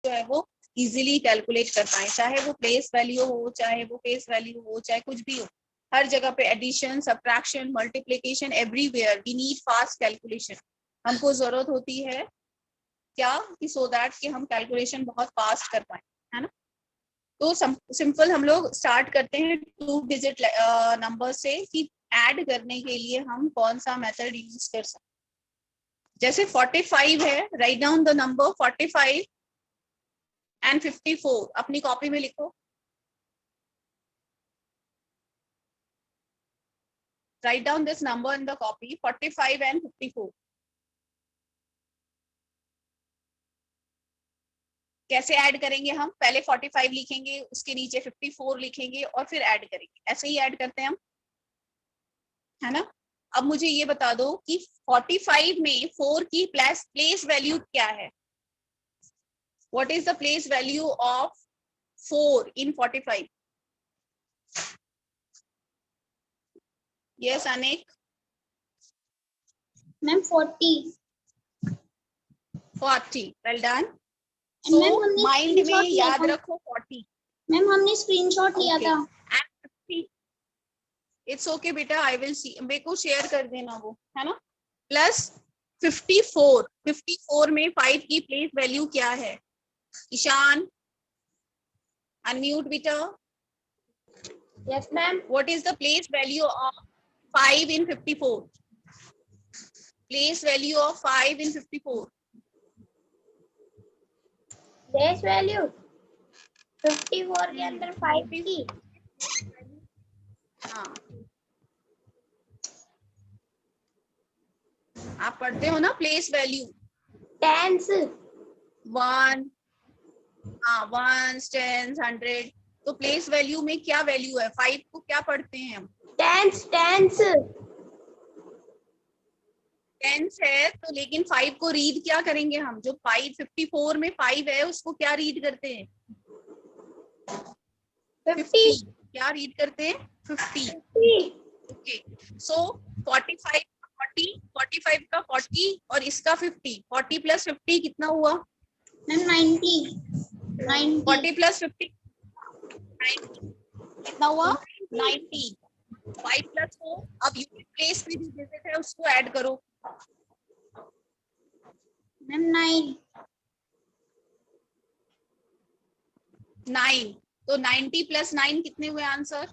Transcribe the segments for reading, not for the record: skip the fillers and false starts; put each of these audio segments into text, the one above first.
जो है वो इजीली कैलकुलेट कर पाए, चाहे वो प्लेस वैल्यू हो, चाहे वो फेस वैल्यू हो, चाहे कुछ भी हो, हर जगह पे addition, subtraction, multiplication, everywhere we need fast calculation. हमको जरूरत होती है क्या कि सो दैट कि हम कैलकुलेशन बहुत फास्ट कर पाए, है ना। तो सिंपल हम लोग स्टार्ट करते हैं 2 डिजिट नंबर से कि ऐड करने के लिए हम कौन सा मेथड यूज कर सकते। जैसे 45 है, right down the number 45 and 54, अपनी कॉपी में लिखो। Write down this number in the copy 45 and 54। कैसे ऐड करेंगे हम? पहले 45 लिखेंगे, उसके नीचे 54 लिखेंगे और फिर ऐड करेंगे। ऐसे ही ऐड करते हैं हम, है ना। अब मुझे ये बता दो कि 45 में 4 की प्लेस वैल्यू क्या है? What is the place value of 4 in 45? Yes Anik? Ma'am 40। 40, well done. So mind में याद रखो 40। मैम हमने स्क्रीनशॉट लिया था। इट्स ओके बेटा, आई विल सी, मेरे को शेयर कर देना वो, है ना। प्लस 54 में 5 की प्लेस वैल्यू क्या है? ईशान अनम्यूट बेटा। Yes ma'am. What is the place value of 5 in 54? Place value of 5 in 54? Place value 54 के अंदर 5 की। हाँ, आप पढ़ते हो ना प्लेस वैल्यू? टेंस। 1, हाँ, 1, 10, 100। तो प्लेस वैल्यू में क्या वैल्यू है? 5 को क्या पढ़ते हैं हम? टेंस। टेंस है तो, लेकिन 5 को रीड क्या करेंगे हम? जो 54 में 5 है उसको क्या रीड करते हैं? 50। क्या रीड करते हैं? 50। ओके, सो 45 का 40 और इसका 50, 40 प्लस 50 कितना हुआ? मैम 90। 40 प्लस 50 90 कितना हुआ? 90। 5 प्लस 4, अब यूनिट प्लेस में जो डिजिट है उसको ऐड करो। मैम 9। 9, तो 90 प्लस 9 कितने हुए आंसर?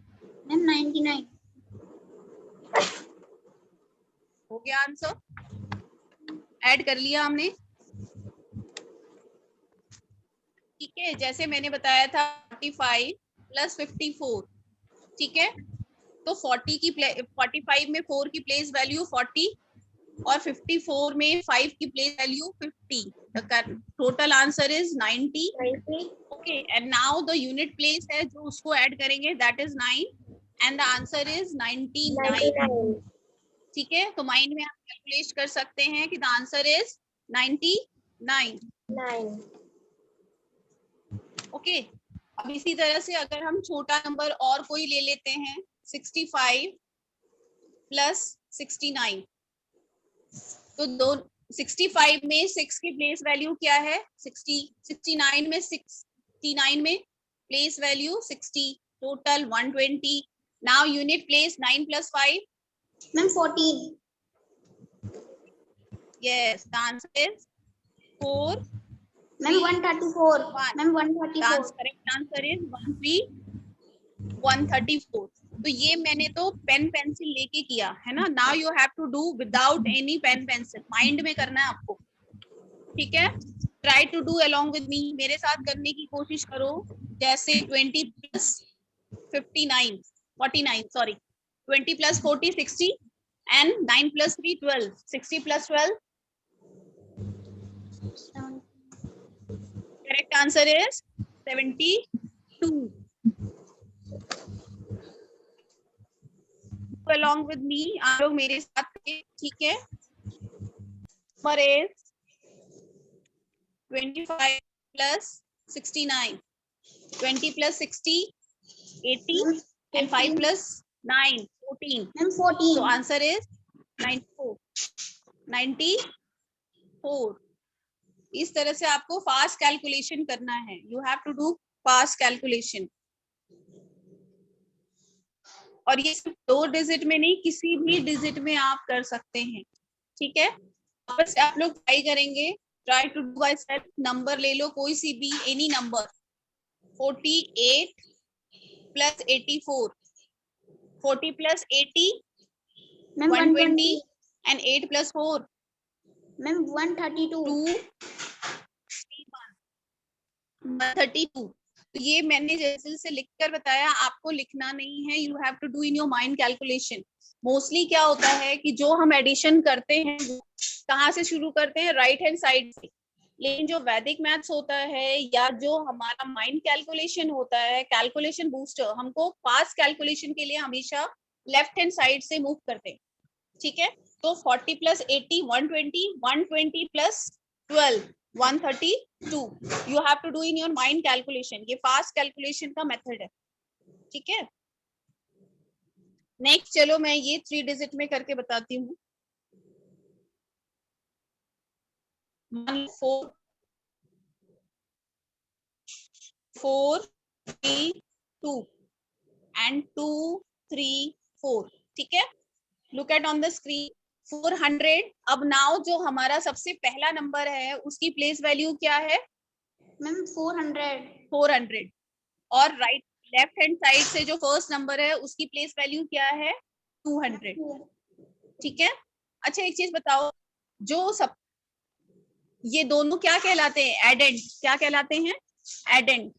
मैम 99। हो गया आंसर, ऐड कर लिया हमने। ठीक है, जैसे मैंने बताया था 45 प्लस 54, ठीक है। तो 45 में 4 की प्लेस वैल्यू 40 और 54 में 5 की place value 50। The total answer is 90। Okay, and now the unit place है जो उसको ऐड करेंगे, that is 9 and the answer is 99। ठीक है, तो माइंड में आप कैलकुलेट कर सकते हैं कि द आंसर इज 99। ओके, अब इसी तरह से अगर हम छोटा नंबर और कोई ले लेते हैं, 65 प्लस 69, तो 65 में 6 की प्लेस वैल्यू क्या है? 69 में 69 में place value 60, total 120। Now unit place 9 plus 5? Ma'am 14। Yes, the answer is 4। Ma'am 134। Ma'am 134। Correct answer is 134। तो ये मैंने तो पेन पेंसिल लेके किया है ना। Now you have to do without any pen pencil, mind में करना है आपको, ठीक है। Try to do along with me, मेरे साथ करने की कोशिश करो। जैसे 20 plus 59 49, sorry, 20 plus 40 60 and 9 plus 3 12, 60 plus 12। Correct answer is 72। along with me, आप लोग मेरे साथ, ठीक है। Number is 25 plus 69, 20 plus 60 80 and 5 plus 9 14. Ma'am 14। So answer is 94. 94. इस तरह से आपको फास्ट कैलकुलेशन करना है. You have to do fast calculation. और ये सिर्फ 2 डिजिट में नहीं, किसी भी डिजिट में आप कर सकते हैं. ठीक है, बस आप लोग ट्राई करेंगे. Try to do by self. Number ले लो कोई सी भी, any number. 48 plus 84, 40 plus 80, ma'am 120 and 8 plus 4, ma'am 132. 132. तो ये मैंने जैसे से लिखकर बताया, आपको लिखना नहीं है. You have to do in your mind calculation. Mostly क्या होता है कि जो हम एडिशन करते हैं कहाँ से शुरू करते हैं, राइट हैंड साइड से. लेकिन जो वैदिक मैथ्स होता है या जो हमारा माइंड कैलकुलेशन होता है, कैलकुलेशन बूस्टर, हमको फास्ट कैलकुलेशन के लिए हमेशा लेफ्ट हैंड साइड से मूव करते हैं. ठीक है, तो 40 plus 80 120, 120 plus 12 132. You have to do in your mind calculation. ये फास्ट कैलकुलेशन का मेथड है. ठीक है, नेक्स्ट चलो मैं ये 3 डिजिट में करके बताती हूँ. 4 4 3 2 and 2 3 4. ठीक है, look at on the screen. 400. अब नाउ जो हमारा सबसे पहला नंबर है उसकी प्लेस वैल्यू क्या है? मैम 400. 400. और राइट लेफ्ट हैंड साइड से जो फर्स्ट नंबर है उसकी प्लेस वैल्यू क्या है? 200. ठीक है, अच्छा एक चीज बताओ, जो सब ये दोनों क्या कहलाते हैं? एडेंड. क्या कहलाते हैं? एडेंड.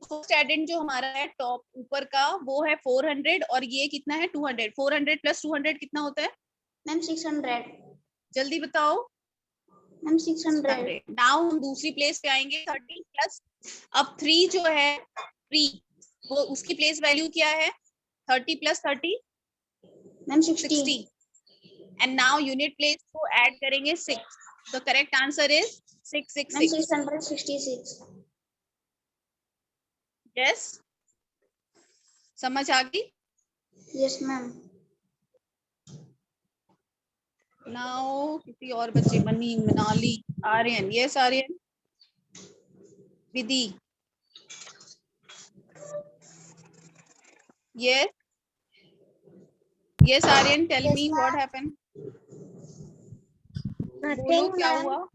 फर्स्ट एडेंड जो हमारा है टॉप ऊपर का वो है 400 और ये कितना है? 200. 400 प्लस 200 कितना होता है? मैम 600. जल्दी बताओ. मैम 600. नाउ हम दूसरी प्लेस पे आएंगे. 30 प्लस, अब 3 जो है 3, वो उसकी प्लेस वैल्यू क्या है? 30 plus 30 ma'am 60. And now unit place को ऐड करेंगे 6. The correct answer is 666. 666. Yes, समझ आ गई? Yes ma'am. नाउ किसी और बच्चे, money, Manali, Aryan. Yes Aryan. Vidhi. Yes. Yes, Aryan, tell Yes, me ma'am. what happened. Nothing, बोलो क्या ma'am. हुआ?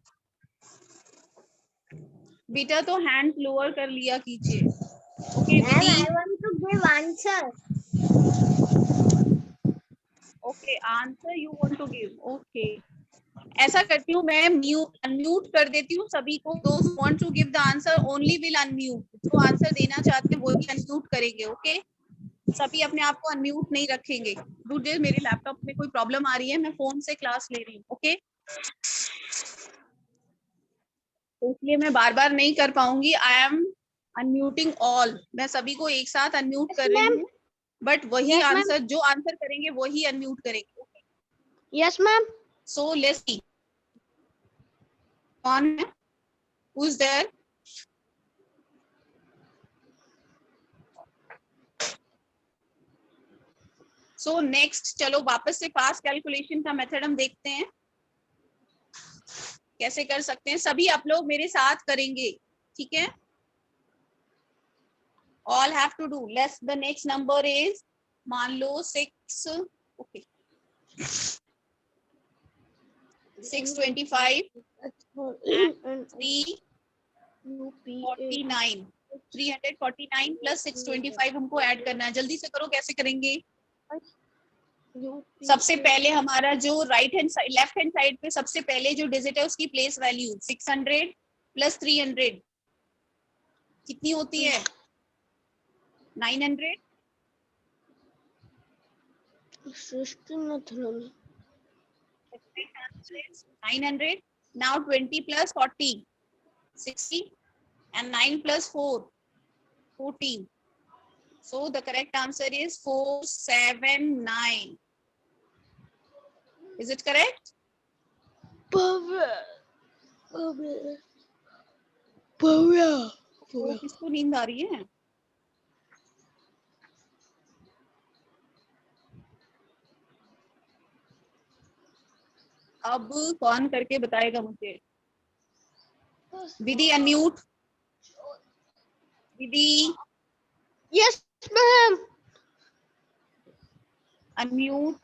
बेटा तो हैंड लोअर कर लिया कीजिए. Okay Ma'am, Vidhi. I want to give answer. Okay, answer you want to give. Okay, ऐसा करती हूँ मैं, अनम्यूट कर देती हूँ सभी को. Those who want to give the answer only will unmute. जो आंसर देना चाहते हैं वो ही अनम्यूट करेंगे. ओके, सभी अपने आप को अनम्यूट नहीं रखेंगे. दूसरे मेरे लैपटॉप में कोई प्रॉब्लम आ रही है, मैं फोन से क्लास ले रही हूँ. ओके, तो इसलिए मैं बार बार नहीं कर पाऊंगी. I am unmuting all. मैं सभी को एक साथ अनम्यूट कर रही हूँ, बट वही आंसर जो आंसर करेंगे वही अनम्यूट करेंगे. Yes, ma'am. So let's see कौन है, who is there. So next चलो वापस से फास्ट कैलकुलेशन का मेथड हम देखते हैं कैसे कर सकते हैं. सभी आप लोग मेरे साथ करेंगे. ठीक है, all have to do. Let's the next number is, मान लो 6. Okay, 625 and 349. 349 प्लस 625 हमको ऐड करना है. जल्दी से करो, कैसे करेंगे? सबसे पहले हमारा जो right hand side, left hand side पे सबसे पहले जो डिजिट है उसकी प्लेस वैल्यू 600 प्लस 300 कितनी होती है? 900. 900. Now 20 plus 40, 60, and 9 plus 4, 14. So the correct answer is 479. Is it correct? तो किसको नींद आ रही है? अब कौन करके बताएगा मुझे? Vidhi, unmute. Vidhi, Yes, ma'am. unmute.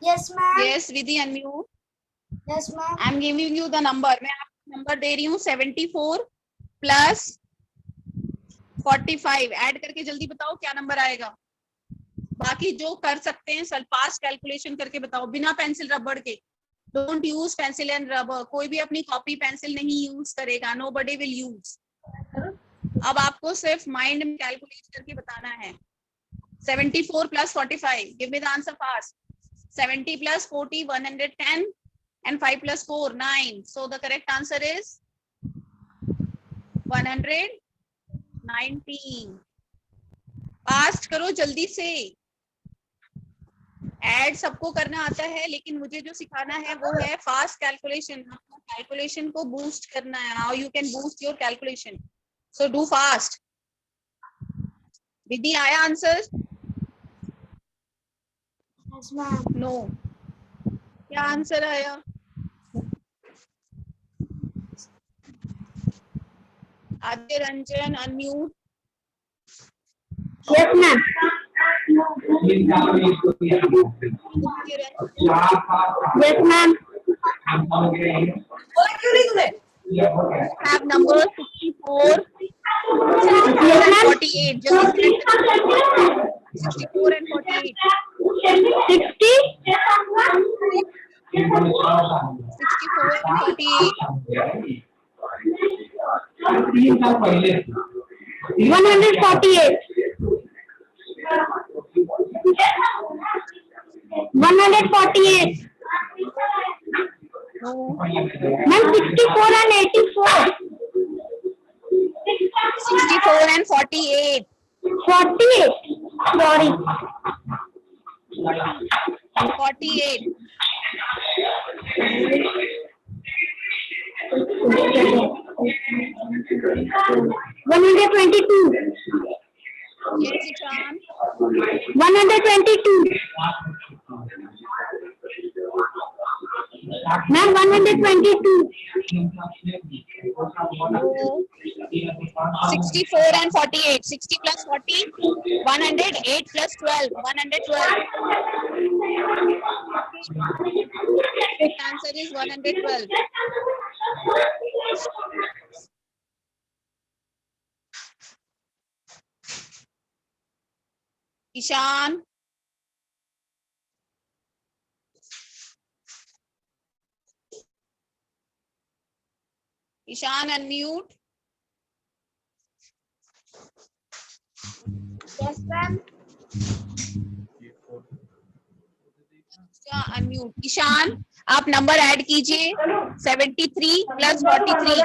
Yes, ma'am. Yes, Vidhi, unmute. Yes, ma'am. I'm giving you the number. मैं आपको नंबर दे रही हूँ 74 प्लस 45. ऐड करके जल्दी बताओ क्या नंबर आएगा. बाकी जो कर सकते हैं सर फास्ट कैलकुलेशन करके बताओ बिना पेंसिल रबड़ के. Don't use pencil and rubber. कोई भी अपनी कॉपी पेंसिल नहीं यूज करेगा. Nobody will use. अब आपको सिर्फ माइंड में कैलकुलेट करके बताना है. 74 plus 45. Give me the answer fast. 70 plus 40, 110, and 5 plus 4, 9. So the correct answer is 119. Fast करो जल्दी से. ऐड सबको करना आता है लेकिन मुझे जो सिखाना है वो है फास्ट कैलकुलेशन. कैलकुलेशन को बूस्ट करना है. How you can boost your calculation. So do fast. Vidhi आया आंसर. Yes, ma'am. नो. क्या आंसर आया. Aditya Ranjan unmute. Yes, ma'am. Yes, ma'am. Have number 64 and 48. Just 64 and 48. 60. 64 and 48. 148. 148. No. Ma'am, 64 and 84. 64 and 48. 48. Sorry. 48. 122. Yes, Ishan. 122. Ma'am, 122. No. 64 and 48. 60 plus 40. 108 plus 12. 112. The answer is 112. Ishan. Ishan, unmute. Yes, ma'am. Unmute. Ishan आप number add कीजिए. 73 plus 43.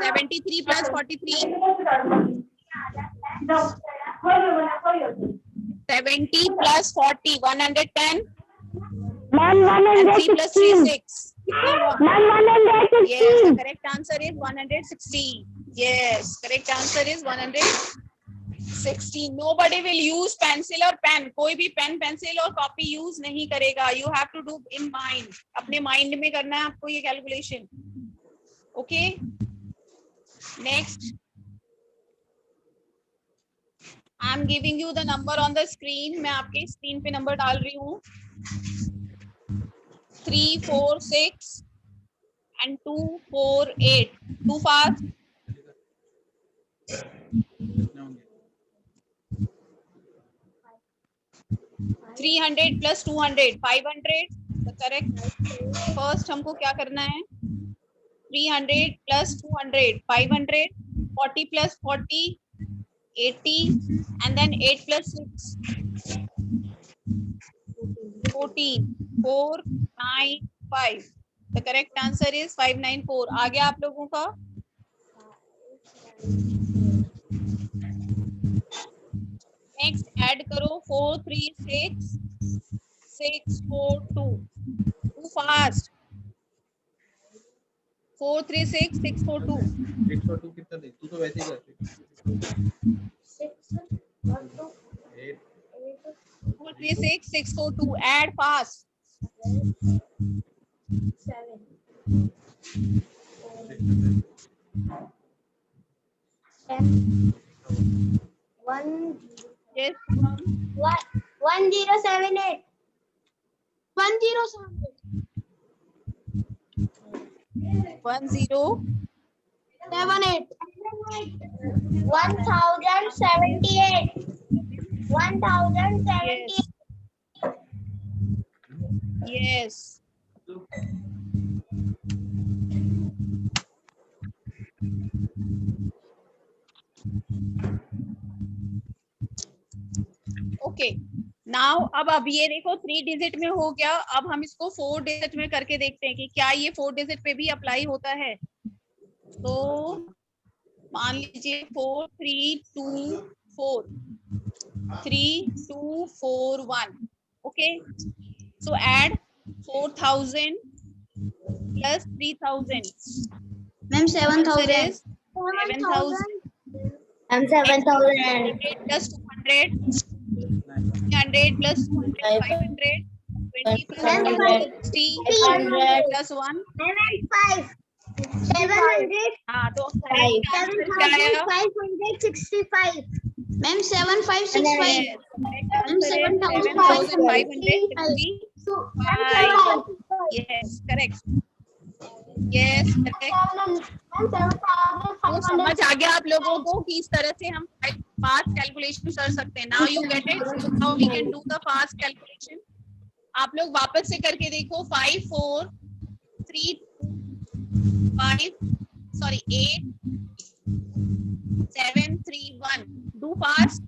73 plus 43. 70 plus 40. 110. Ma'am, And 3 plus 3 116. 6. Ma'am, 116. Yes, the correct answer is 116. Yes, correct answer is 116. Nobody will use pencil or pen. कोई भी pen pencil और copy use नहीं करेगा. You have to do in mind. अपने mind में करना है आपको ये calculation. Okay. Next. I am giving you the number on the screen. मैं आपके स्क्रीन पे नंबर डाल रही हूँ. 3, 4, 6 and 2, 4, 8. Too fast. 300 plus 200. 500. The correct. First हमको क्या करना है. 300 plus 200. 500. 40 plus 40. 80 and then 8 plus 6 14. 4 9 5. The correct answer is 594. आ गया आप लोगों का. नेक्स्ट ऐड करो. 4 3 6 6 4 2. To fast. 4 3 6 6 4 2. 602 कितना दे. तू तो वैसे ही करती. 6 1 2 8 4 3 6 6 4 2. Add fast. Yes, 1078. 1078. 1078. 1078. 1078. Yes, yes. Okay, now अब ये देखो 3 डिजिट में हो गया। अब हम इसको 4 डिजिट में करके देखते हैं कि क्या ये 4 डिजिट पे भी अप्लाई होता है। तो मान लीजिए 4 3 2 4 3 2 4 1। Okay, so add 4000 plus 3000. Ma'am, Answer 7000. is 7000. Ma'am, 7000. 100 plus 200, 300 plus 200, 500, 20 plus 100, 60, 100 plus 1, 5. 700. हाँ, तो correct answer क्या आया? 7565. Ma'am, 7565. Yes, correct answer is 7565. Yes, correct. Yes, correct. तो समझ आ गया आप लोगों को कि इस तरह से हम फास्ट कैलकुलेशन कर सकते हैं। Now you get it how we can do the fast calculation. आप लोग वापस से करके देखो 5 4 3 5 सॉरी 8 7 3 1। Do fast.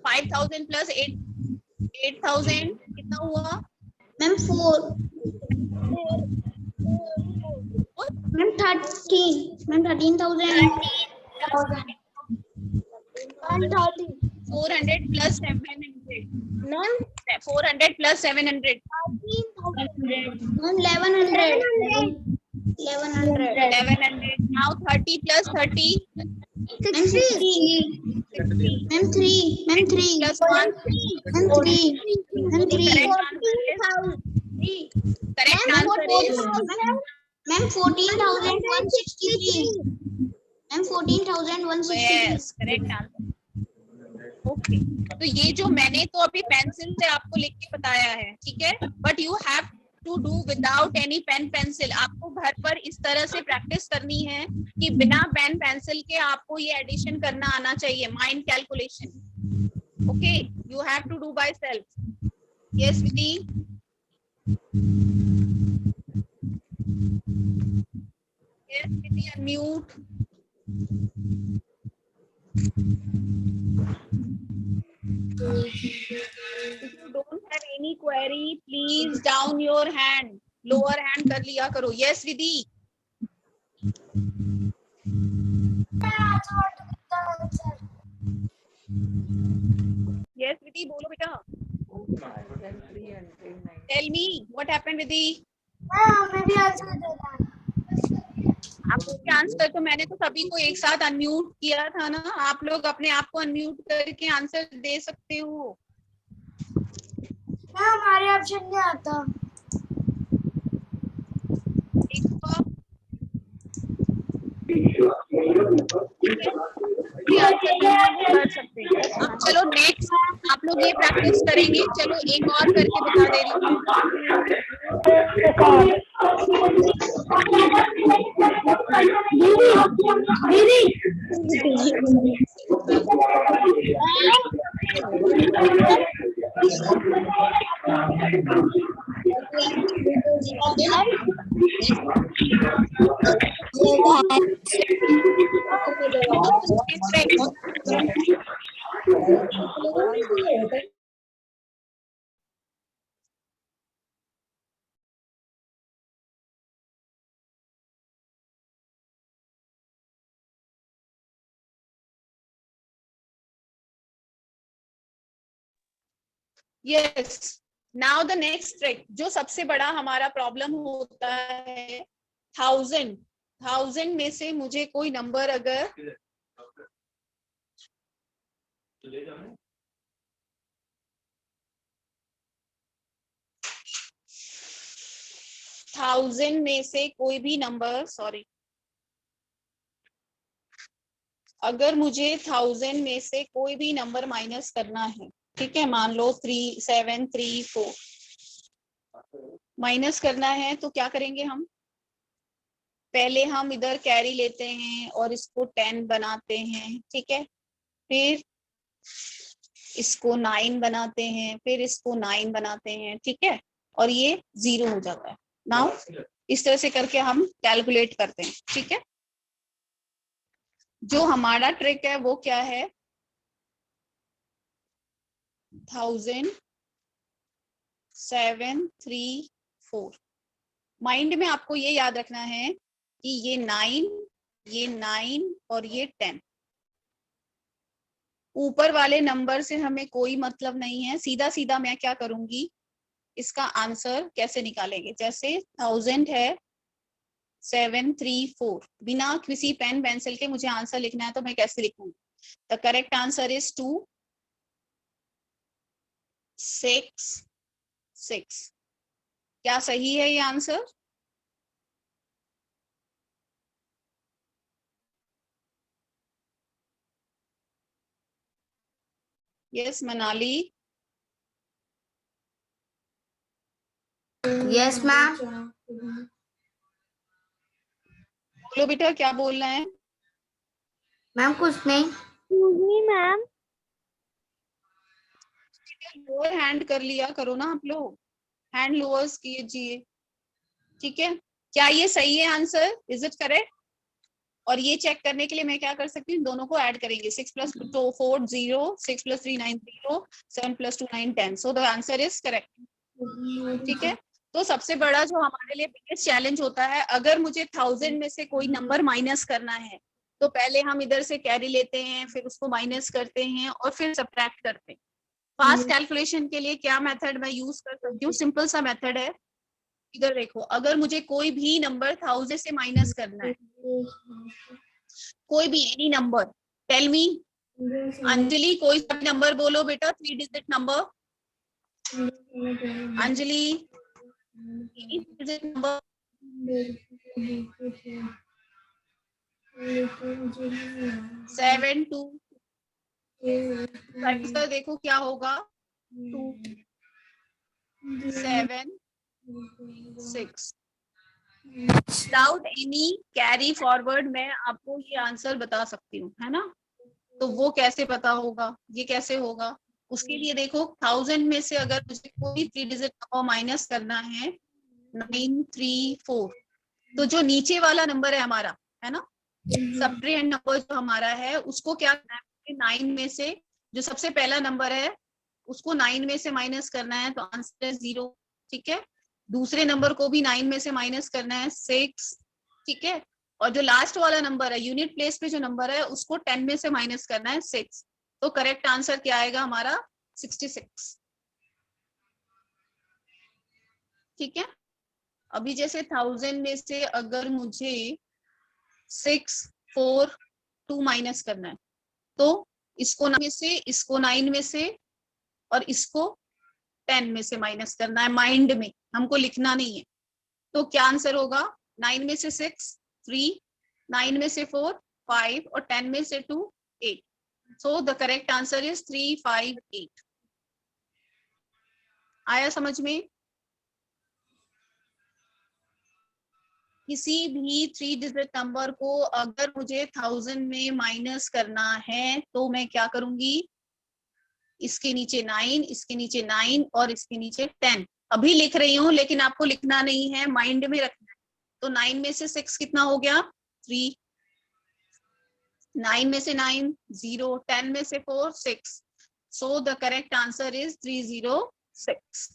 5000 प्लस 8000 कितना हुआ? Ma'am, 4. Ma'am, 13. Ma'am, 13,000. 400 plus 700. Ma'am, 400 plus 700. 1100. 1100. Now 30 plus 30. 60. Ma'am, 3. Ma'am, 3. Plus 1. Ma'am, 3. Ma'am, 3. Correct answer is Ma'am, 14,163. Ma'am, 14,163. yes, correct answer. Okay, तो ये जो मैंने तो अभी पेंसिल से आपको लिख के बताया है, ठीक है, but you have to do without any pen pencil. आपको घर पर इस तरह से प्रैक्टिस करनी है कि बिना पेन पेंसिल के आपको ये एडिशन करना आना चाहिए, mind calculation. Okay, you have to do by self. Yes Vidhi. Yes, Vidhi, unmute. If you don't have any query, please down your hand. Lower hand कर लिया करो. Yes, Vidhi. Yes, Vidhi, बोलो बेटा. Tell me what happened, Vidhi. आपके answer तो मैंने तो सभी को एक साथ अनम्यूट किया था ना। आप लोग अपने आप को अनम्यूट करके आंसर दे सकते हो। हमारे ऑप्शन नहीं आता। कर सकते हैं। अब चलो नेक्स्ट आप लोग ये प्रैक्टिस करेंगे। चलो एक और करके बता दे रही हूँ। Yes, now the next trick, जो सबसे बड़ा हमारा प्रॉब्लम होता है 1000 में से मुझे कोई नंबर अगर 1000 में से कोई भी नंबर, सॉरी, अगर मुझे 1000 में से कोई भी नंबर माइनस करना है, ठीक है, मान लो 3 7 3 4 माइनस करना है, तो क्या करेंगे हम? पहले हम इधर कैरी लेते हैं और इसको 10 बनाते हैं, ठीक है, फिर इसको 9 बनाते हैं, फिर इसको 9 बनाते हैं, ठीक है, और ये 0 हो जाता है। नाउ इस तरह से करके हम कैलकुलेट करते हैं, ठीक है। जो हमारा ट्रिक है वो क्या है? 1000 7 3 4। माइंड में आपको ये याद रखना है कि ये 9 और ये 10। ऊपर वाले नंबर से हमें कोई मतलब नहीं है, सीधा सीधा मैं क्या करूंगी, इसका आंसर कैसे निकालेंगे। जैसे 1000 है 7 3 4, बिना किसी पेन पेंसिल के मुझे आंसर लिखना है, तो मैं कैसे लिखूंगी? The correct answer is 2 6 6। क्या सही है ये answer? Yes Manali, yes ma'am. बोलो बेटा क्या बोलना है? मैम कुछ नहीं मैम। लोअर हैंड कर लिया करो ना आप लोग, हैंड लोअर्स कीजिए, ठीक है। क्या ये सही है आंसर? Is it correct? और ये चेक करने के लिए मैं क्या कर सकती हूँ, दोनों को ऐड करेंगे। 6 + 2 4 0, 6 + 3 9 0, 7 + 2 9 10। So the answer is correct, ठीक है। तो सबसे बड़ा जो हमारे लिए बिगेस्ट चैलेंज होता है, अगर मुझे 1000 में से कोई नंबर माइनस करना है, तो पहले हम इधर से कैरी लेते हैं, फिर उसको माइनस करते हैं और फिर सब्ट्रैक्ट करते हैं। फास्ट कैलकुलेशन के लिए क्या मेथड मैं यूज कर सकती हूँ? सिंपल सा मेथड है। इधर देखो, अगर मुझे कोई भी नंबर 1000 से माइनस करना है, कोई भी any number, tell me. Anjali कोई सा भी नंबर बोलो बेटा, 3 digit number. Anjali 3 digit number. 7 2। Answer देखो क्या होगा, 2 7 6। विदाउट एनी कैरी फॉरवर्ड मैं आपको ये आंसर बता सकती हूँ, है ना। तो वो कैसे पता होगा, ये कैसे होगा? उसके लिए देखो, 1000 में से अगर मुझे कोई 3 डिजिट नंबर माइनस करना है, 9 3 4, तो जो नीचे वाला नंबर है हमारा, है ना, सब्ट्रेंड नंबर जो हमारा है, उसको क्या करना है, 9 में से जो सबसे पहला नंबर है उसको 9 में से माइनस करना है, तो आंसर है 0, ठीक है। दूसरे नंबर को भी 9 में से माइनस करना है, 6, ठीक है। और जो लास्ट वाला नंबर है, यूनिट प्लेस पे जो नंबर है, उसको 10 में से माइनस करना है, 6। तो करेक्ट आंसर क्या आएगा हमारा? 66, ठीक है। अभी जैसे 1000 में से अगर मुझे 6 4 2 माइनस करना है, तो इसको 9 में से, इसको 9 में से और इसको 10 में से माइनस करना है, माइंड में, हमको लिखना नहीं है। तो क्या आंसर होगा? 9 में से 6 3, 9 में से 4 5 और 10 में से 2 8। So the correct answer is 3 5 8। आया समझ में? किसी भी 3 डिजिट नंबर को अगर मुझे 1000 में माइनस करना है, तो मैं क्या करूंगी, इसके नीचे 9, इसके नीचे 9 और इसके नीचे 10। अभी लिख रही हूँ, लेकिन आपको लिखना नहीं है, माइंड में रखना है। तो 9 में से 6 कितना हो गया? 3। 9 में से 9 0, 10 में से 4 6। So the correct answer is 306।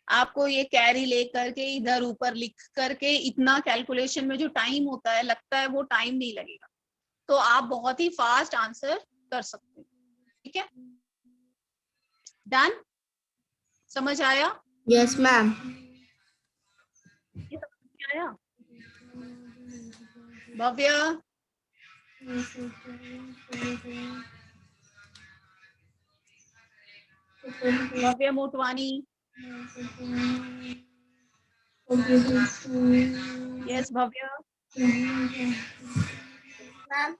आपको ये कैरी लेकर के इधर ऊपर लिख करके इतना कैलकुलेशन में जो टाइम होता है, लगता है वो टाइम नहीं लगेगा। तो आप बहुत ही फास्ट आंसर कर सकते हैं, ठीक है। डन? समझ आया? Yes ma'am. ये समझ में आया? भव्य, भव्य मोटवानी, Yes, Bhavya. मैम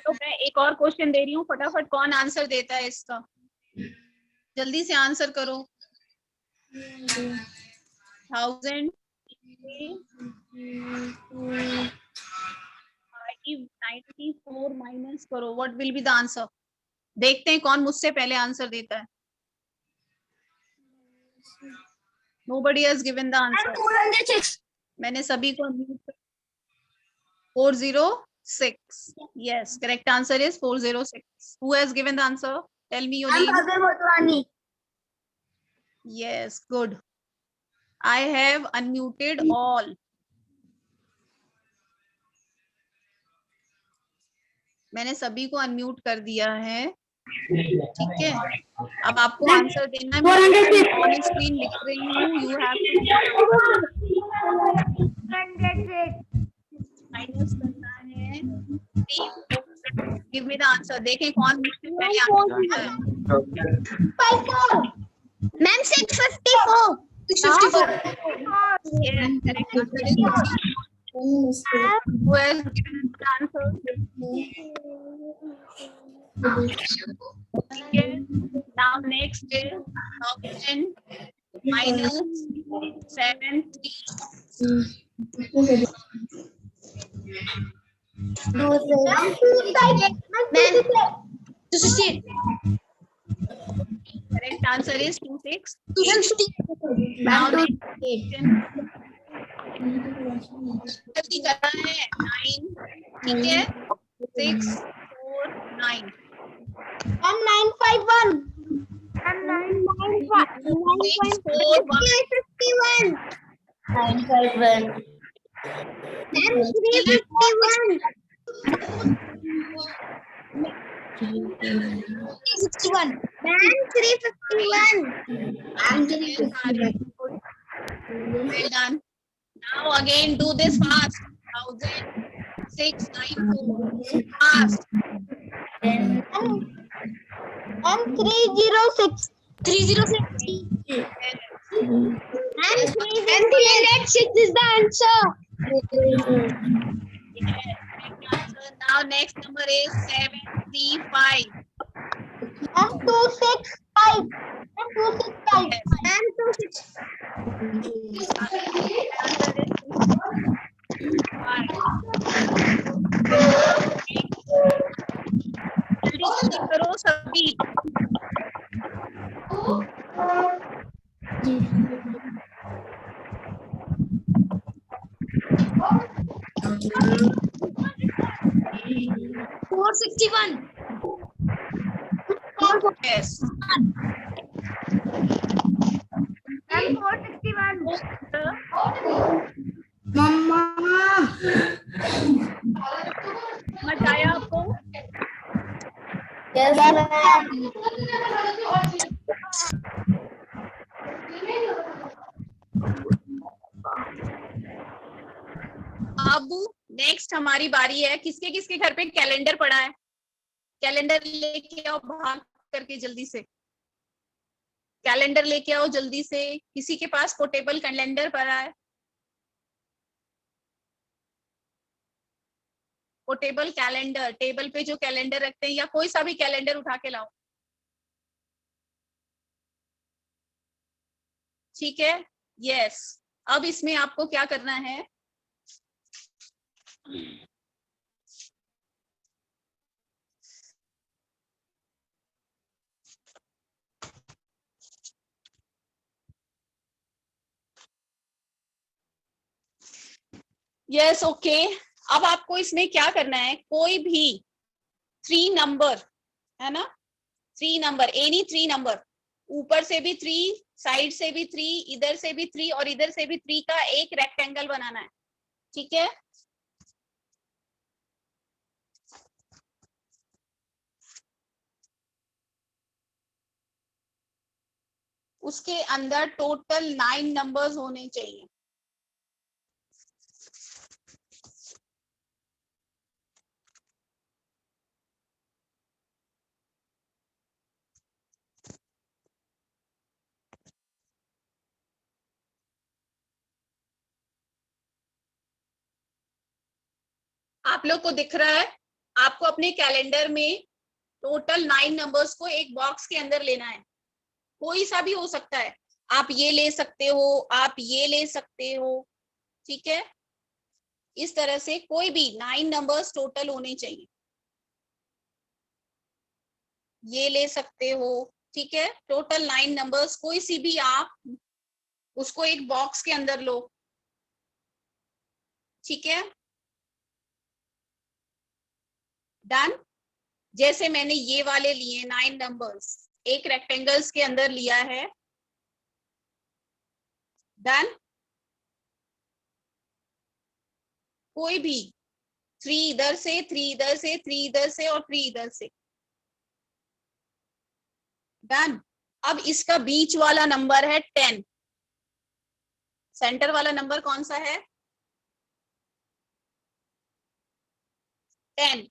तो मैं एक और क्वेश्चन दे रही हूँ, फटाफट कौन आंसर देता है इसका, जल्दी से आंसर करो। 1000 594 माइनस करो, what will be the answer? देखते हैं कौन मुझसे पहले आंसर देता है। Nobody has given the answer. 406 मैंने सभी को unmute कर 406. Yes, correct answer is 406. Who has given the answer? Tell me your ma'am name. Bhavya Motwani Yes, good. I have unmuted all. मैंने सभी को अनम्यूट कर दिया है, ठीक है। अब आपको आंसर देना है, मैं ऑन स्क्रीन लिख रही हूँ, यू हैव माइनस करना है। गिव मी द आंसर, देखें कौन मुझसे पहले आंसर देता है। Ma'am 654 654 Yes, correct answer is 64. Who has given the answer? Okay. Now next is 1000 minus 73. Correct answer is 268. Now next question. जल्दी करना है 9, ठीक है, 6 4 9 and 951 and 6 4 1 351 951 and 351 361 and 351 and 351 Well done. Now again do this fast. 1694 fast. and 306 306 and 306 is the answer. Yes, correct answer. Now next number is 735. And 265 and 265 and 265 Answer is 265. जल्दी जल्दी करो सभी। Yes. and 461 मचाया आपको? Yes, ma'am. अब next हमारी बारी है। किसके किसके घर पे कैलेंडर पड़ा है? कैलेंडर लेके आओ भाग करके जल्दी से, कैलेंडर लेके आओ जल्दी से। किसी के पास पोर्टेबल कैलेंडर पड़ा है? पोर्टेबल कैलेंडर, टेबल पे जो कैलेंडर रखते हैं, या कोई सा भी कैलेंडर उठा के लाओ, ठीक है। यस, अब इसमें आपको क्या करना है, यस ओके। अब आपको इसमें क्या करना है, कोई भी 3 नंबर है ना, 3 नंबर, एनी 3 नंबर, ऊपर से भी 3, साइड से भी 3, इधर से भी 3 और इधर से भी 3 का एक रेक्टेंगल बनाना है, ठीक है। उसके अंदर टोटल 9 नंबर्स होने चाहिए। आप लोग को दिख रहा है? आपको अपने कैलेंडर में टोटल 9 नंबर्स को एक बॉक्स के अंदर लेना है। कोई सा भी हो सकता है, आप ये ले सकते हो, आप ये ले सकते हो, ठीक है। इस तरह से कोई भी 9 नंबर्स टोटल होने चाहिए। ये ले सकते हो, ठीक है। टोटल 9 नंबर्स कोई सी भी आप उसको एक बॉक्स के अंदर लो, ठीक है। डन। जैसे मैंने ये वाले लिए 9 नंबर्स, एक रेक्टेंगल्स के अंदर लिया है। डन। कोई भी 3 इधर से, 3 इधर से, 3 इधर से और 3 इधर से। डन। अब इसका बीच वाला नंबर है 10। सेंटर वाला नंबर कौन सा है? 10।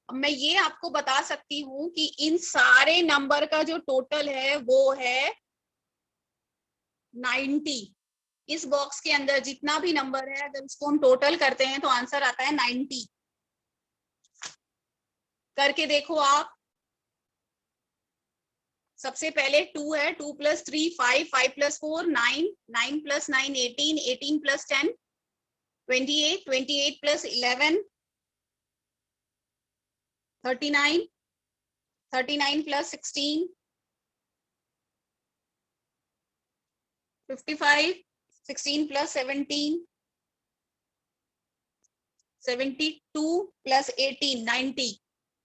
अब मैं ये आपको बता सकती हूँ कि इन सारे नंबर का जो टोटल है वो है 90। इस बॉक्स के अंदर जितना भी नंबर है, अगर उसको हम टोटल करते हैं तो आंसर आता है 90। करके देखो आप। सबसे पहले 2 है, 2 + 3 5, 5 + 4 9, 9 + 9 18, 18 + 10 28, 28 + 11 39, 39 + 16 55, 16 + 17 72 + 18 90।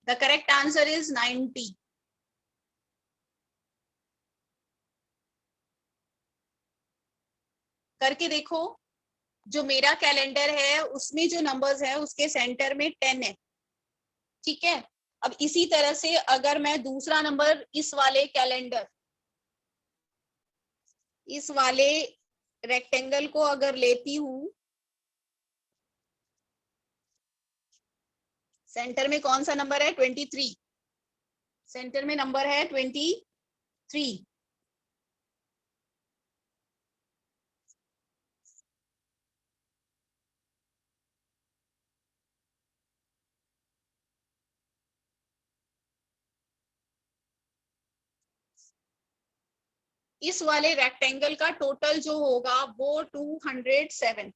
The correct answer is 90. करके देखो। जो मेरा कैलेंडर है उसमें जो नंबर्स है उसके सेंटर में 10 है, ठीक है। अब इसी तरह से अगर मैं दूसरा नंबर इस वाले कैलेंडर, इस वाले रेक्टेंगल को अगर लेती हूं, सेंटर में कौन सा नंबर है? 23। सेंटर में नंबर है 23। इस वाले रेक्टेंगल का टोटल जो होगा वो 207।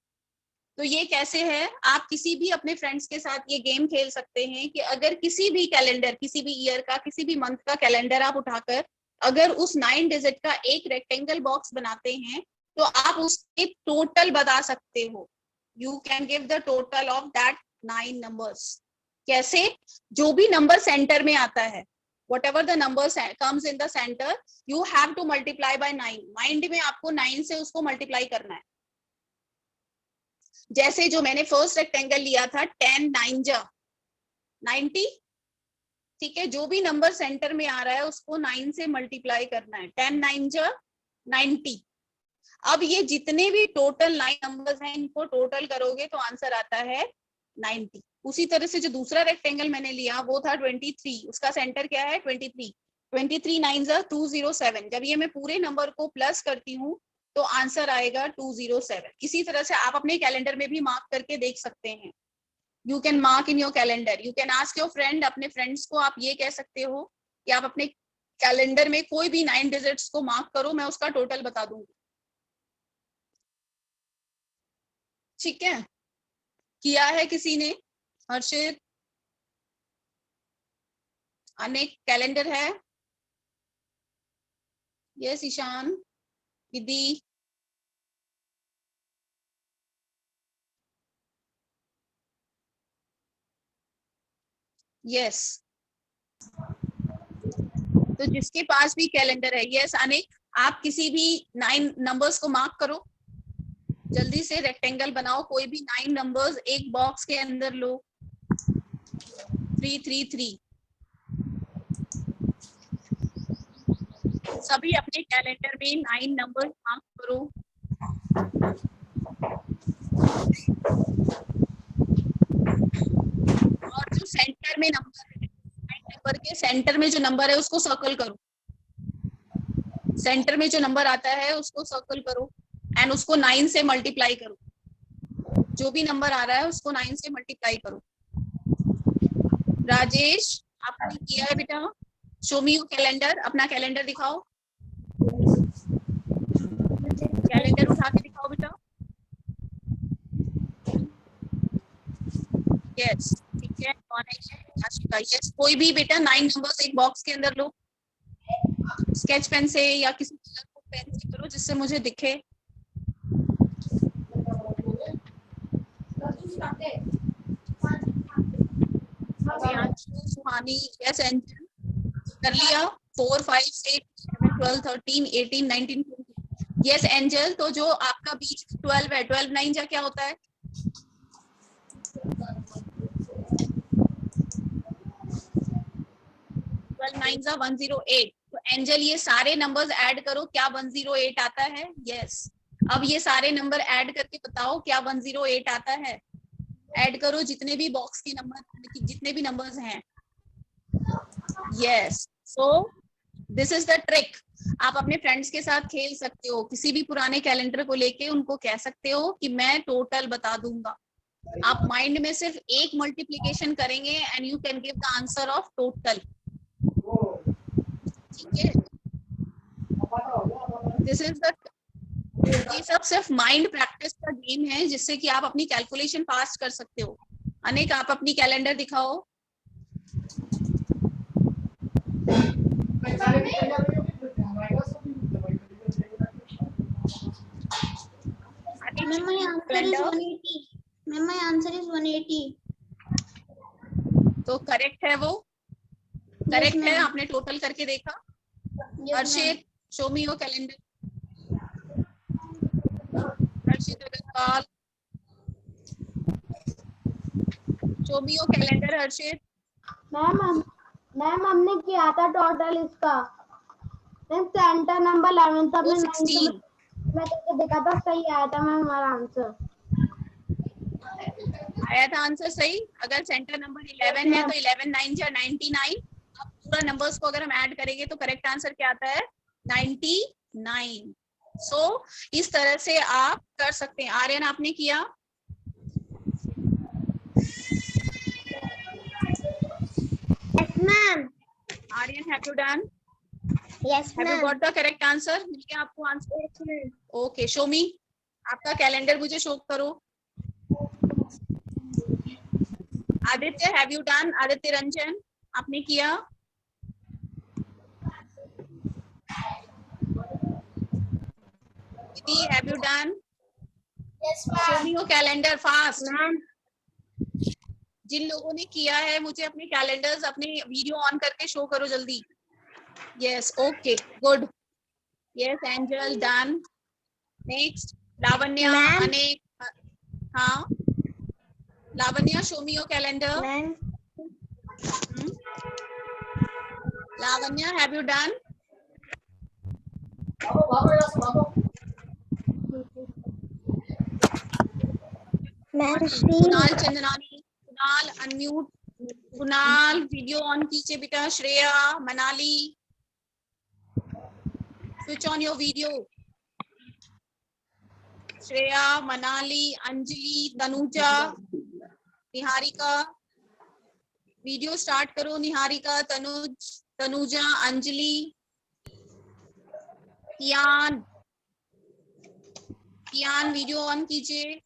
तो ये कैसे है? आप किसी भी अपने फ्रेंड्स के साथ ये गेम खेल सकते हैं कि अगर किसी भी कैलेंडर, किसी भी ईयर का, किसी भी मंथ का कैलेंडर आप उठाकर अगर उस 9 डिजिट का एक रेक्टेंगल बॉक्स बनाते हैं तो आप उसके टोटल बता सकते हो। You can give the total of that 9 numbers. कैसे? जो भी नंबर सेंटर में आता है, whatever the number comes in the center, you have to multiply by 9। Mind में आपको 9 से उसको मल्टीप्लाई करना है। जैसे जो मैंने फर्स्ट रेक्टेंगल लिया था 10 9 जा 90, ठीक है। जो भी नंबर सेंटर में आ रहा है उसको 9 से मल्टीप्लाई करना है। 10 9 जा 90। अब ये जितने भी टोटल 9 नंबर्स हैं इनको टोटल करोगे तो आंसर आता है 90। उसी तरह से जो दूसरा रेक्टेंगल मैंने लिया वो था 23, उसका सेंटर क्या है? 23। 23 9 जा 207। जब ये मैं पूरे नंबर को प्लस करती हूँ तो आंसर आएगा 207। इसी तरह से आप अपने कैलेंडर में भी मार्क करके देख सकते हैं। You can mark in your calendar. You can ask your friend, अपने फ्रेंड्स को आप ये कह सकते हो कि आप अपने कैलेंडर में कोई भी 9 डिजिट्स को मार्क करो, मैं उसका टोटल बता दूंगी, ठीक है। किया है किसी ने? हर्षित, अनेक कैलेंडर है? यस ईशान, विधि, यस। तो जिसके पास भी कैलेंडर है, यस अनेक, आप किसी भी 9 नंबर्स को मार्क करो, जल्दी से रेक्टेंगल बनाओ। कोई भी 9 नंबर्स एक बॉक्स के अंदर लो। 333। सभी अपने कैलेंडर में 9 नंबर मार्क करो। और जो सेंटर में नंबर है, 9 नंबर के सेंटर में जो नंबर है उसको सर्कल करो। सेंटर में जो नंबर आता है उसको सर्कल करो एंड उसको 9 से मल्टीप्लाई करो। जो भी नंबर आ रहा है उसको 9 से मल्टीप्लाई करो। राजेश आपने किया है बेटा? शो मी योर कैलेंडर, अपना कैलेंडर दिखाओ, कैलेंडर उठा के दिखाओ बेटा। यस ठीक है, कौन है? आशिका। यस, कोई भी बेटा 9 नंबर्स एक बॉक्स के अंदर लो, स्केच पेन से या किसी कलरफुल पेन से करो जिससे मुझे दिखे। सुहानी, यस एंजल, कर लिया। 4 5 6 7 12 13 18 19 20। यस एंजल, तो जो आपका बीच 12 है, 12 9 जा क्या होता है? 12 9 जा 108। तो एंजल ये सारे नंबर्स ऐड करो, क्या 108 आता है? यस। अब ये सारे नंबर ऐड करके बताओ क्या 108 आता है। ऐड करो जितने भी बॉक्स के नंबर, जितने भी नंबर्स हैं। Yes, so this is the trick. आप अपने फ्रेंड्स के साथ खेल सकते हो, किसी भी पुराने कैलेंडर को लेके उनको कह सकते हो कि मैं टोटल बता दूंगा। आप माइंड में सिर्फ एक मल्टीप्लिकेशन करेंगे and you can give the answer of total. ठीक है, दिस इज द, ये सब सिर्फ माइंड प्रैक्टिस का गेम है जिससे कि आप अपनी कैलकुलेशन फास्ट कर सकते हो। अनेक आप अपनी कैलेंडर दिखाओ। Ma'am, my answer is 180. Ma'am, my answer is 180. तो करेक्ट है वो? करेक्ट है, आपने टोटल करके देखा? Harshit, show me your calendar. Harshit Agarwal, show me your calendar Harshit. Ma'am हमने किया था टोटल इसका। मैम सेंटर नंबर 11 था, मैंने 16 मैं करके देखा था, सही आया था मैम हमारा आंसर। आया था आंसर सही? अगर सेंटर नंबर 11 है तो 11 9 जा 99। अब पूरा नंबर्स को अगर हम ऐड करेंगे तो करेक्ट आंसर क्या आता है? 99। सो इस तरह से आप कर सकते हैं। आर्यन आपने किया? Yes, ma'am. Aryan, have you done? Yes, have you ma'am. Got the correct answer? मिल गया आपको answer? Yes, ma'am. Okay, show me आपका कैलेंडर, मुझे शो करो। Aditya, have you done? Aditya Ranjan आपने किया? दीदी, have you done? Yes, show me your calendar fast. ma'am. जिन लोगों ने किया है मुझे अपने कैलेंडर्स, अपने वीडियो ऑन करके शो करो जल्दी। Yes, okay, good. Yes Angel, done. Next Lavanya, Ma'am. अनेक। हाँ Lavanya, show me your calendar. Ma'am. Lavanya, have you done? Ma'am, Kunal Chandnani, Kunal unmute, Kunal video on कीजिए बेटा। Shreya, Manali, switch on your video. Shreya, Manali, Anjali, Tanuja, Niharika, video start करो। निहारिका, तनुज, तनुजा, अंजलि, कियान, कियान वीडियो ऑन कीजिए।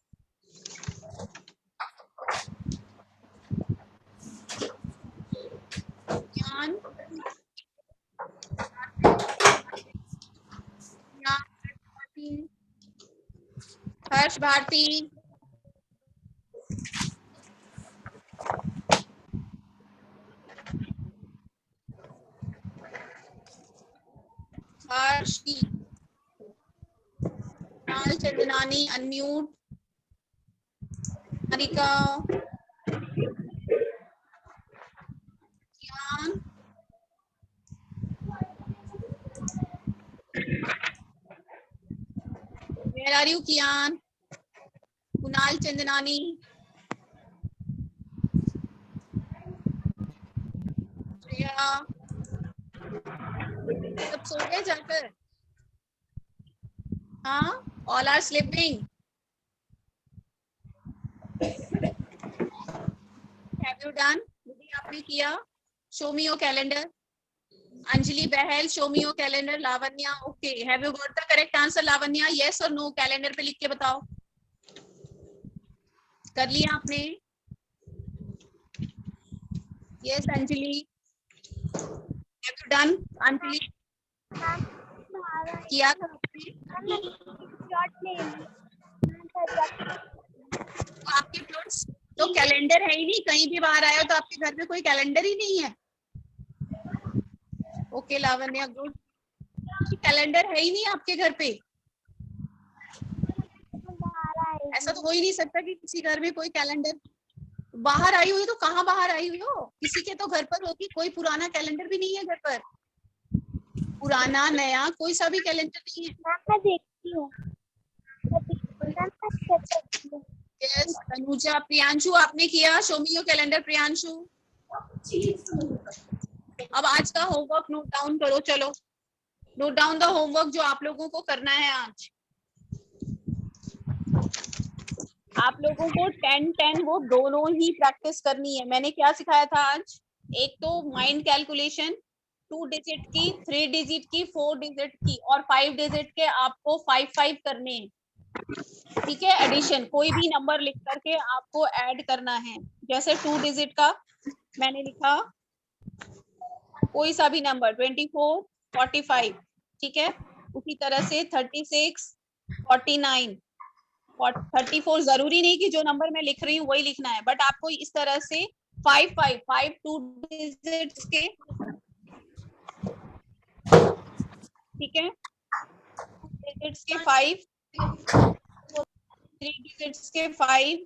Kiyan, Harsh Bharti, Harshi, Kunal Chandnani unmute, Harika, Kiyan, where are you कियान? कुणाल चंदनानी, श्रेया, सब सो गए जाकर? हाँ, all are sleeping. Have you done? आपने किया? Show me your calendar. Anjali Bahl, show me your calendar. Lavanya, okay. Have you got the correct answer Lavanya? Yes और नो? कैलेंडर पे लिख के बताओ. कर लिया आपने? Yes Anjali. Have you done Anjali? किया था आपने? तो आपके प्लॉट्स तो कैलेंडर है ही नहीं. कहीं भी बाहर आया हो तो आपके घर में कोई कैलेंडर ही नहीं है. Okay Lavanya, good. कैलेंडर है ही नहीं आपके घर पे. ऐसा तो हो ही नहीं सकता कि किसी घर में कोई कैलेंडर. बाहर आई हुई तो कहाँ बाहर आई हुई हो? किसी के तो घर पर होगी. कोई पुराना कैलेंडर भी नहीं है घर पर. पुराना नया कोई सा भी कैलेंडर नहीं है. मैं देखती हूँ. यस तनुजा. प्रियांशु आपने किया? Show me your calendar Priyanshu. अब आज का होमवर्क नोट डाउन करो. चलो नोट डाउन द होमवर्क जो आप लोगों को करना है आज. आप लोगों को 10-10 वो दोनों ही प्रैक्टिस करनी है. मैंने क्या सिखाया था आज? एक तो माइंड कैलकुलेशन 2 डिजिट की, 3 डिजिट की, 4 डिजिट की और 5 डिजिट के आपको 5-5 करने हैं. ठीक है. एडिशन कोई भी नंबर लिख करके आपको ऐड करना है. जैसे 2 डिजिट का मैंने लिखा कोई सा भी नंबर 24, 45. ठीक है. उसी तरह से 36, 49, 34. जरूरी नहीं कि जो नंबर मैं लिख रही हूँ वही लिखना है, बट आपको इस तरह से 5 2 डिजिट्स के. ठीक है. 2 डिजिट्स के 5, 3 डिजिट्स के 5.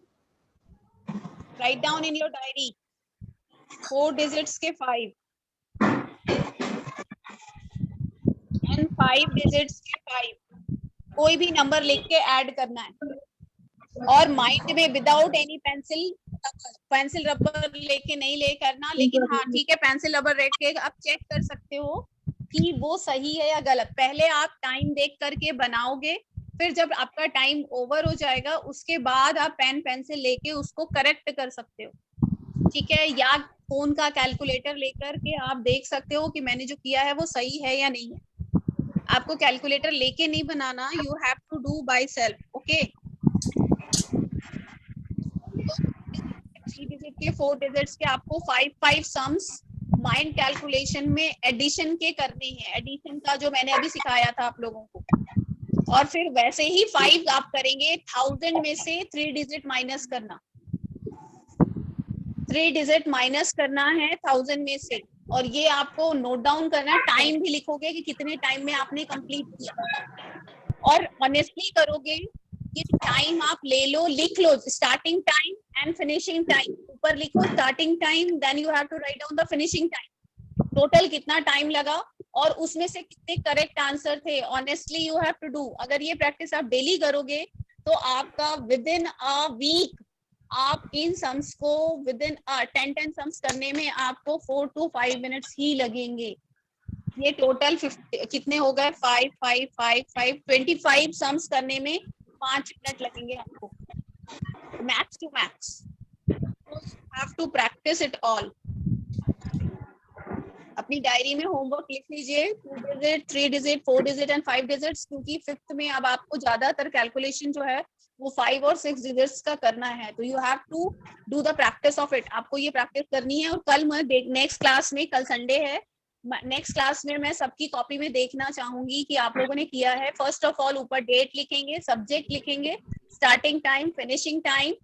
Write down in your diary. 4 digits के 5 एंड 5 डिजिट्स के 5. कोई भी नंबर लिख के ऐड करना है. और माइंड में विदाउट एनी पेंसिल रबर लेके नहीं ले करना. लेकिन हाँ ठीक है, पेंसिल रबर रेड के आप चेक कर सकते हो कि वो सही है या गलत. पहले आप टाइम देख करके बनाओगे, फिर जब आपका टाइम ओवर हो जाएगा उसके बाद आप पेन पेंसिल लेके उसको करेक्ट कर सकते हो. ठीक है. या फोन का कैलकुलेटर लेकर के आप देख सकते हो कि मैंने जो किया है वो सही है या नहीं है. आपको कैलकुलेटर लेके नहीं बनाना. You have to do by self. Okay. 3 digit के 4 डिजिट्स के आपको 5-5 सम्स माइंड कैलकुलेशन में एडिशन के करने हैं. एडिशन का जो मैंने अभी सिखाया था आप लोगों को. और फिर वैसे ही 5 आप करेंगे. 1000 में से 3 डिजिट माइनस करना. 3 डिजिट माइनस करना है 1000 में से. और ये आपको नोट डाउन करना है. टाइम भी लिखोगे कि कितने टाइम में आपने कंप्लीट किया. और ऑनेस्टली करोगे कि टाइम आप ले लो, लिख लो starting time and finishing time. ऊपर लिखो starting time, then you have to write down the finishing time. Total कितना टाइम लगा और उसमें से कितने करेक्ट आंसर थे. Honestly you have to do. अगर ये प्रैक्टिस आप डेली करोगे तो आपका विद इन अ वीक आप इन सम्स को विद इन 10 सम्स करने में आपको 4 to 5 मिनट्स ही लगेंगे. ये टोटल 50 कितने हो गए? 5 5 5 5 25 सम्स करने में 5 मिनट लगेंगे आपको. Max to max. Have to practice it all. अपनी डायरी में होमवर्क लिख लीजिए. 2 digit, 3 digit, 4 digit and 5 digits. क्योंकि 5th में अब आपको ज्यादातर कैलकुलेशन जो है वो 5 और 6 डिजिट्स का करना है. तो you have to do the practice of it. आपको ये प्रैक्टिस करनी है. और कल मैं नेक्स्ट क्लास में, कल संडे है, नेक्स्ट क्लास में मैं सबकी कॉपी में देखना चाहूंगी कि आप लोगों ने किया है. फर्स्ट ऑफ ऑल ऊपर डेट लिखेंगे, सब्जेक्ट लिखेंगे, स्टार्टिंग टाइम, फिनिशिंग टाइम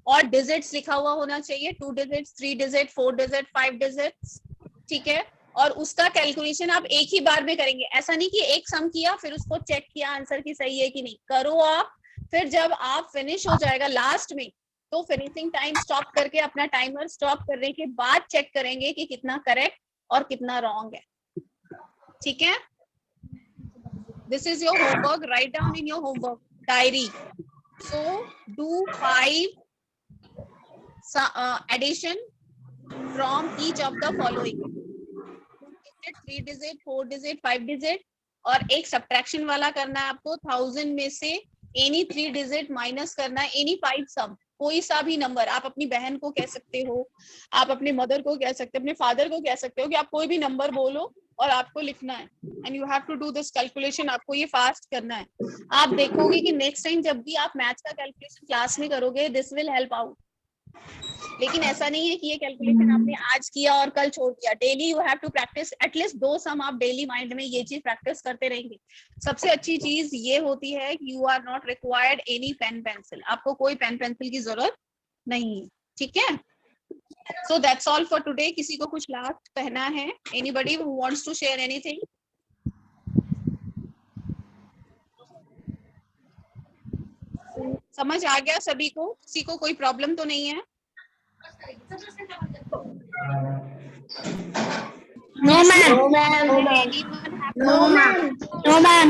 और डिजिट्स लिखा हुआ होना चाहिए. 2 डिजिट्स, 3 डिजिट, 4 डिजिट, 5 डिजिट्स. ठीक है. और उसका कैलकुलेशन आप एक ही बार में करेंगे. ऐसा नहीं कि एक सम किया फिर उसको चेक किया आंसर की सही है कि नहीं. करो आप. फिर जब आप फिनिश हो जाएगा लास्ट में तो फिनिशिंग टाइम स्टॉप करके अपना टाइमर स्टॉप करने के बाद चेक करेंगे कि कितना करेक्ट और कितना रॉन्ग है. ठीक है. This is your homework. Write down in your homework diary. So do 5 addition from each of the following. 3 digit, 4 digit, 5 digit. और एक सब्ट्रैक्शन वाला करना है आपको. 1000 में से एनी 3 डिजिट माइनस करना है, एनी 5 सम. कोई सा भी नंबर, आप अपनी बहन को कह सकते हो, आप अपने मदर को कह सकते हो, अपने फादर को कह सकते हो कि आप कोई भी नंबर बोलो और आपको लिखना है, and you have to do this calculation, आपको ये फास्ट करना है। आप देखोगे कि नेक्स्ट टाइम जब भी आप मैथ्स का कैलकुलेशन क्लास में करोगे, दिस विल हेल्प आउट। लेकिन ऐसा नहीं है कि ये कैलकुलेशन आपने आज किया और कल छोड़ दिया। Daily you have to practice at least 2 sum, आप डेली माइंड में ये चीज प्रैक्टिस करते रहेंगे। सबसे अच्छी चीज ये होती है कि you are not required any pen pencil, आपको कोई पेन पेंसिल की जरूरत नहीं है, ठीक है। So that's all for today. किसी को कुछ लास्ट कहना है? Anybody who wants to share anything? समझ आ गया सभी को? किसी को कोई प्रॉब्लम तो नहीं है? No ma'am. No ma'am. Anyone have No ma'am. No ma'am.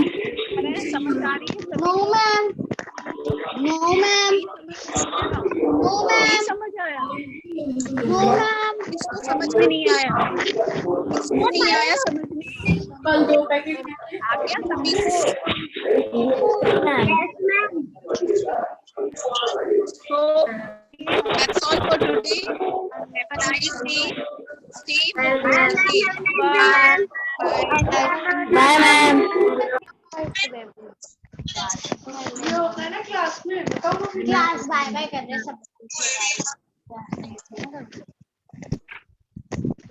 समझ आ रही है सभी No को? ma'am. No ma'am. No नहीं ma'am. समझ आया? No ma'am. किसको समझ में नहीं आया? किसको नहीं आया समझ में? कल 2 पैकेट आ गया सभी को? Yes ma'am. So that's all for today. Have a nice day. Stay focused. Bye. Bye. Bye ma'am. ये होता है ना क्लास में, बताओ मुझे। क्लास बाय बाय कर रहे सब।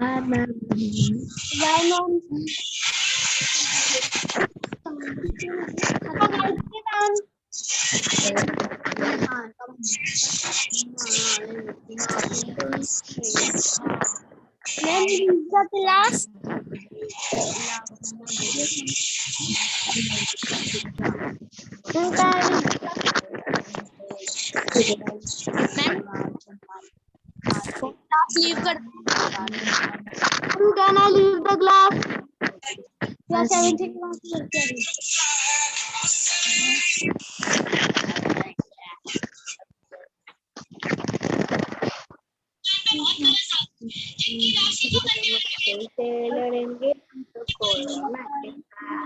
Bye ma'am. Bye ma'am. When is the class? Leave कर. Can I leave the class? या 7th class लड़ेंगे तो कोरोना के साथ